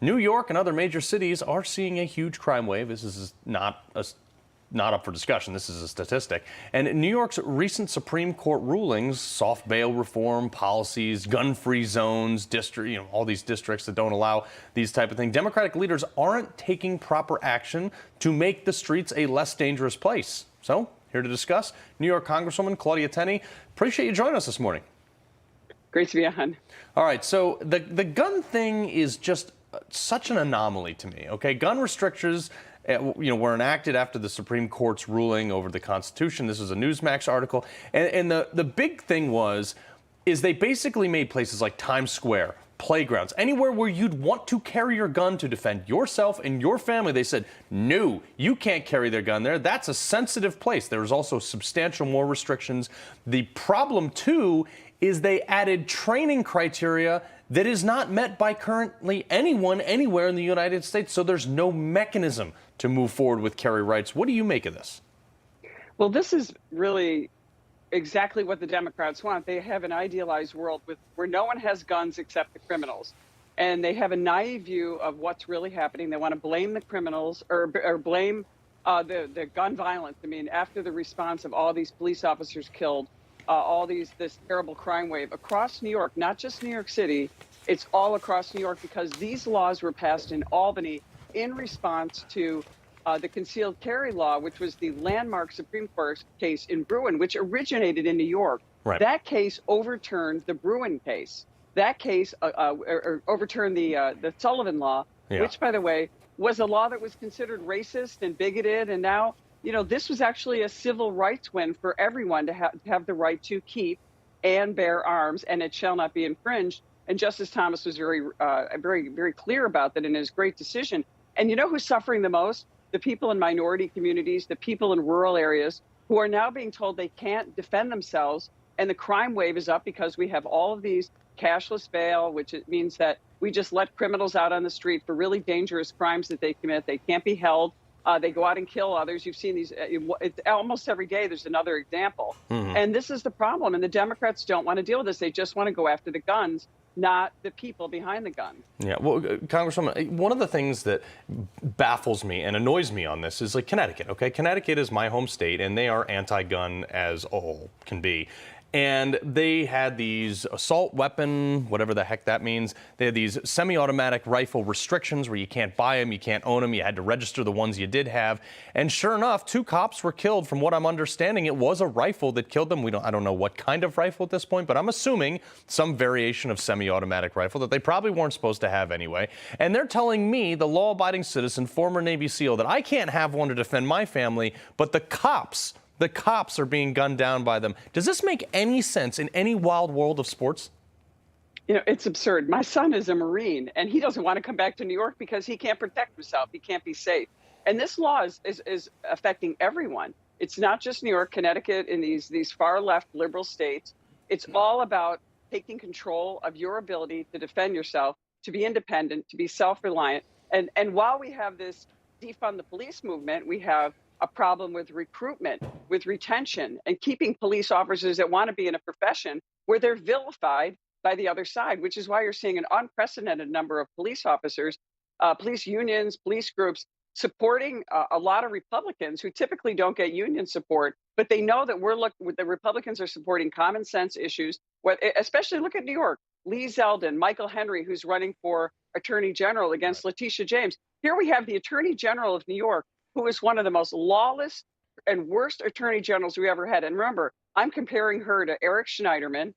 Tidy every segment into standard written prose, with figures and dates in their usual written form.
New York and other major cities are seeing a huge crime wave. This is not up for discussion. This is a statistic. And New York's recent Supreme Court rulings, soft bail reform policies, gun-free zones, all these districts that don't allow these type of things. Democratic leaders aren't taking proper action to make the streets a less dangerous place. So, here to discuss, New York Congresswoman Claudia Tenney. Appreciate you joining us this morning. Great to be on. All right, so the gun thing is just such an anomaly to me. Okay, gun restrictions were enacted after the Supreme Court's ruling over the Constitution. This is a Newsmax article. And the big thing is they basically made places like Times Square, playgrounds, anywhere where you'd want to carry your gun to defend yourself and your family. They said, no, you can't carry their gun there. That's a sensitive place. There's also substantial more restrictions. The problem, too, is they added training criteria that is not met by currently anyone anywhere in the United States. So there's no mechanism to move forward with carry rights. What do you make of this? Well, this is really exactly what the Democrats want. They have an idealized world where no one has guns except the criminals. And they have a naive view of what's really happening. They want to blame the criminals or blame the gun violence. I mean, after the response of all these police officers killed, this terrible crime wave across New York, not just New York City, it's all across New York because these laws were passed in Albany in response to the concealed carry law, which was the landmark Supreme Court case in Bruin, which originated in New York. Right. That case overturned the Bruin case. That case overturned the Sullivan law, which, by the way, was a law that was considered racist and bigoted. And now, this was actually a civil rights win for everyone to have the right to keep and bear arms, and it shall not be infringed. And Justice Thomas was very, very clear about that in his great decision. And you know who's suffering the most? The people in minority communities, the people in rural areas who are now being told they can't defend themselves. And the crime wave is up because we have all of these cashless bail, which it means that we just let criminals out on the street for really dangerous crimes that they commit. They can't be held. They go out and kill others. You've seen these almost every day. There's another example. Mm-hmm. And this is the problem. And the Democrats don't want to deal with this. They just want to go after the guns, not the people behind the gun. Yeah, well, Congresswoman, one of the things that baffles me and annoys me on this is like Connecticut, okay? Connecticut is my home state, and they are anti-gun as all can be. And they had these assault weapon, whatever the heck that means. They had these semi-automatic rifle restrictions where you can't buy them, you can't own them, you had to register the ones you did have. And sure enough, 2 cops were killed. From what I'm understanding, it was a rifle that killed them. I don't know what kind of rifle at this point, but I'm assuming some variation of semi-automatic rifle that they probably weren't supposed to have anyway. And they're telling me, the law-abiding citizen, former Navy SEAL, that I can't have one to defend my family, but the cops are being gunned down by them. Does this make any sense in any wild world of sports? It's absurd. My son is a Marine, and he doesn't want to come back to New York because he can't protect himself. He can't be safe. And this law is affecting everyone. It's not just New York, Connecticut, and these far-left liberal states. It's all about taking control of your ability to defend yourself, to be independent, to be self-reliant. And while we have this defund the police movement, we have a problem with recruitment, with retention, and keeping police officers that want to be in a profession where they're vilified by the other side, which is why you're seeing an unprecedented number of police officers, police unions, police groups supporting a lot of Republicans who typically don't get union support, but they know that the Republicans are supporting common sense issues, especially look at New York. Lee Zeldin, Michael Henry, who's running for Attorney General against Letitia James. Here we have the Attorney General of New York, who is one of the most lawless and worst attorney generals we ever had. And remember, I'm comparing her to Eric Schneiderman,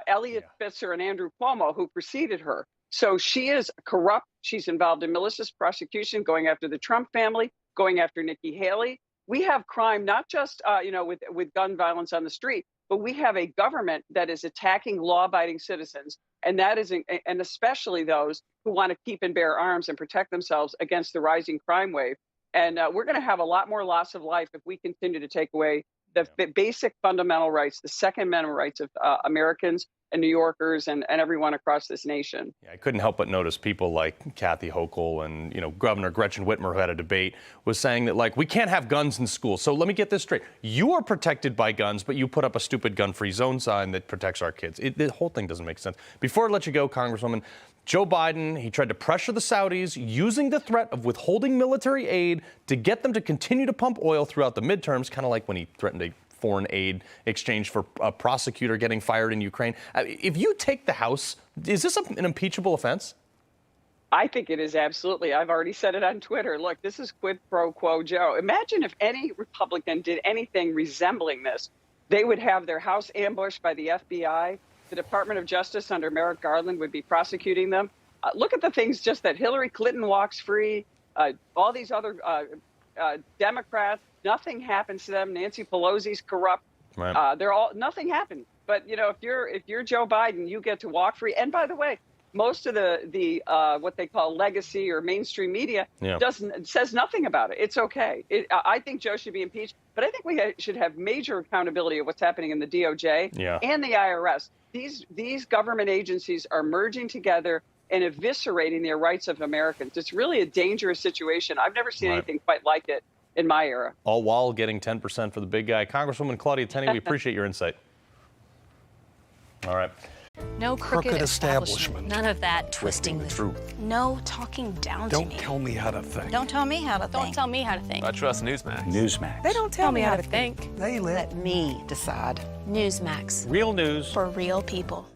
Elliot Spitzer, and Andrew Cuomo, who preceded her. So she is corrupt. She's involved in malicious prosecution, going after the Trump family, going after Nikki Haley. We have crime, not just with gun violence on the street, but we have a government that is attacking law-abiding citizens, and especially those who want to keep and bear arms and protect themselves against the rising crime wave. And we're going to have a lot more loss of life if we continue to take away the basic fundamental rights, the Second Amendment rights of Americans and New Yorkers and everyone across this nation. Yeah, I couldn't help but notice people like Kathy Hochul and, Governor Gretchen Whitmer, who had a debate, was saying that, we can't have guns in school. So let me get this straight. You are protected by guns, but you put up a stupid gun-free zone sign that protects our kids. The whole thing doesn't make sense. Before I let you go, Congresswoman, Joe Biden, he tried to pressure the Saudis using the threat of withholding military aid to get them to continue to pump oil throughout the midterms, kind of like when he threatened a foreign aid exchange for a prosecutor getting fired in Ukraine. If you take the House, is this an impeachable offense? I think it is absolutely. I've already said it on Twitter. Look, this is quid pro quo Joe. Imagine if any Republican did anything resembling this. They would have their house ambushed by the FBI. The Department of Justice under Merrick Garland would be prosecuting them. Look at the things just that Hillary Clinton walks free. All these other Democrats, nothing happens to them. Nancy Pelosi's corrupt. Right. Nothing happened. But if you're Joe Biden, you get to walk free. And by the way, most of the what they call legacy or mainstream media says nothing about it. It's okay. I think Joe should be impeached, but I think we should have major accountability of what's happening in the DOJ and the IRS. These government agencies are merging together and eviscerating the rights of Americans. It's really a dangerous situation. I've never seen anything quite like it in my era. All while getting 10% for the big guy. Congresswoman Claudia Tenney, we appreciate your insight. All right. No crooked establishment. None of that twisting the truth. No talking down to me. Don't tell me how to think. Don't tell me how to think. Don't tell me how to think. I trust Newsmax. Newsmax. They don't tell me how to think. They let me decide. Newsmax. Real news For real people.